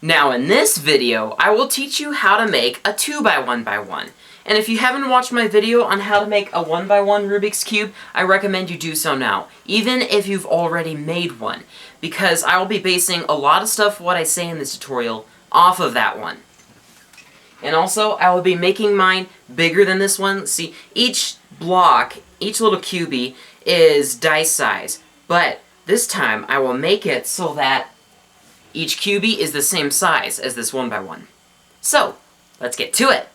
Now in this video, I will teach you how to make a 2x1x1. And if you haven't watched my video on how to make a 1x1 Rubik's Cube, I recommend you do so now, even if you've already made one, because I will be basing a lot of stuff what I say in this tutorial off of that one. And also, I will be making mine bigger than this one. See, each block, each little cubie is dice size, but this time I will make it so that each cubie is the same size as this 1x1. So, let's get to it!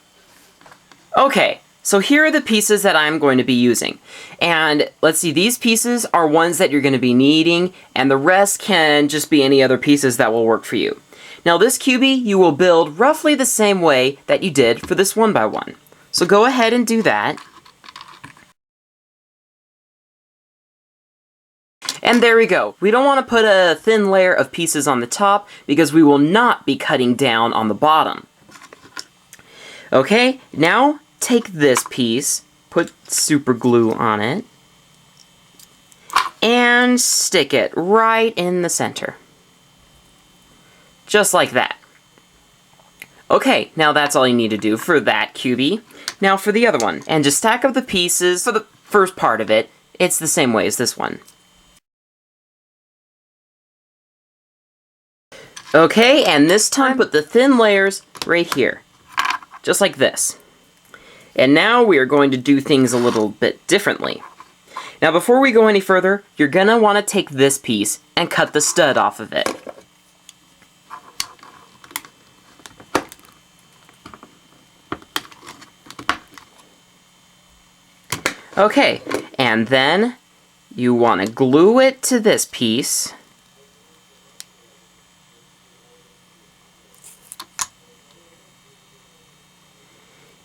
Okay, so here are the pieces that I'm going to be using. And let's see, these pieces are ones that you're going to be needing, and the rest can just be any other pieces that will work for you. Now this cubie you will build roughly the same way that you did for this 1x1. So go ahead and do that. And there we go. We don't want to put a thin layer of pieces on the top because we will not be cutting down on the bottom. Okay, now take this piece, put super glue on it, and stick it right in the center. Just like that. Okay, now that's all you need to do for that cubie. Now for the other one. And just stack up the pieces. For the first part of it, it's the same way as this one. Okay, and this time put the thin layers right here. Just like this. And now we are going to do things a little bit differently. Now before we go any further, you're going to want to take this piece and cut the stud off of it. Okay, and then you want to glue it to this piece.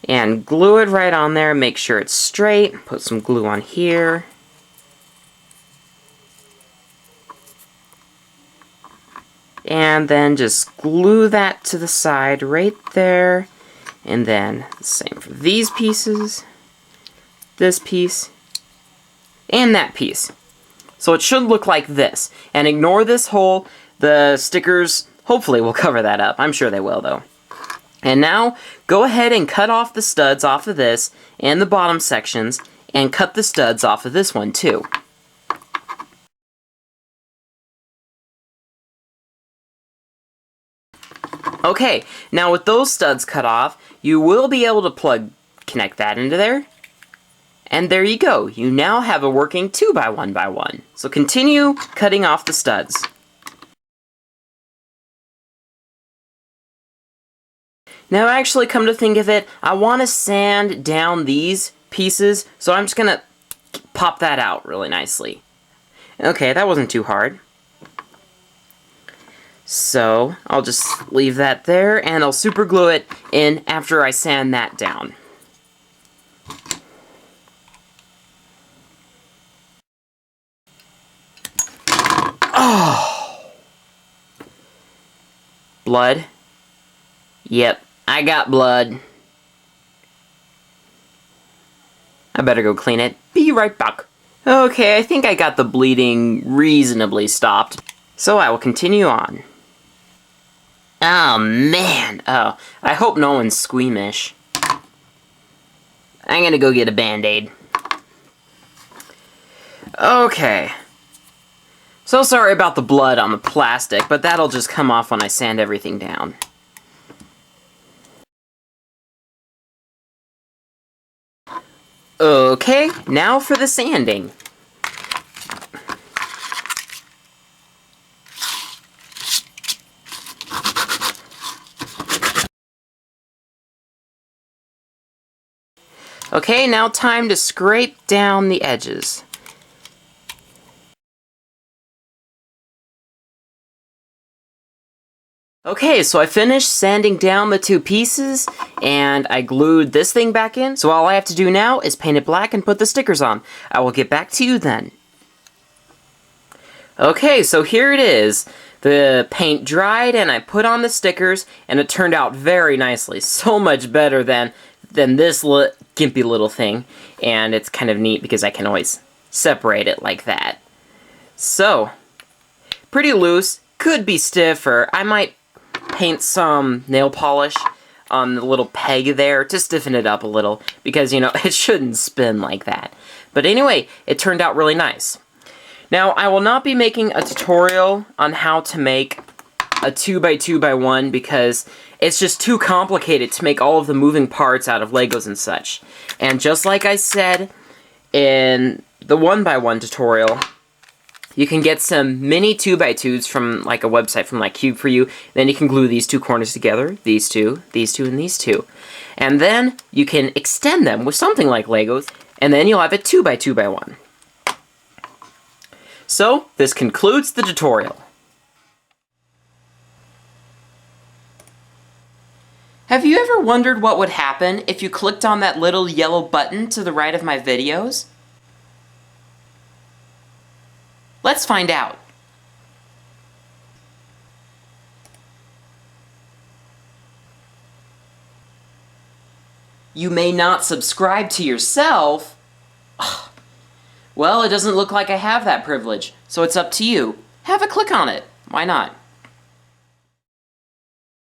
And glue it right on there, make sure it's straight. Put some glue on here. And then just glue that to the side right there. And then the same for these pieces. This piece. And that piece. So it should look like this. And ignore this hole. The stickers hopefully will cover that up. I'm sure they will though. And now, go ahead and cut off the studs off of this, and the bottom sections, and cut the studs off of this one too. Okay, now with those studs cut off, you will be able to connect that into there. And there you go, you now have a working 2x1x1. So continue cutting off the studs. Now actually, come to think of it, I want to sand down these pieces, so I'm just going to pop that out really nicely. Okay, that wasn't too hard. So, I'll just leave that there, and I'll super glue it in after I sand that down. Oh! Blood? Yep. I got blood. I better go clean it. Be right back. Okay, I think I got the bleeding reasonably stopped. So I will continue on. Oh, man. Oh, I hope no one's squeamish. I'm gonna go get a Band-Aid. Okay. So sorry about the blood on the plastic, but that'll just come off when I sand everything down. Okay, now for the sanding. Okay, now time to scrape down the edges. Okay, so I finished sanding down the two pieces, and I glued this thing back in, so all I have to do now is paint it black and put the stickers on. I will get back to you then. Okay, so here it is. The paint dried, and I put on the stickers, and it turned out very nicely. So much better than this gimpy little thing, and it's kind of neat because I can always separate it like that. So, pretty loose, could be stiffer. I might paint some nail polish on the little peg there to stiffen it up a little, because, you know, it shouldn't spin like that. But anyway, it turned out really nice. Now, I will not be making a tutorial on how to make a 2x2x1 because it's just too complicated to make all of the moving parts out of Legos and such. And just like I said in the 1x1 tutorial, you can get some mini 2x2s from like a website from like Cube for You. Then you can glue these two corners together, these two, and these two. And then you can extend them with something like Legos, and then you'll have a 2x2x1. So, this concludes the tutorial. Have you ever wondered what would happen if you clicked on that little yellow button to the right of my videos? Let's find out. You may not subscribe to yourself. Well, it doesn't look like I have that privilege, so it's up to you. Have a click on it. Why not?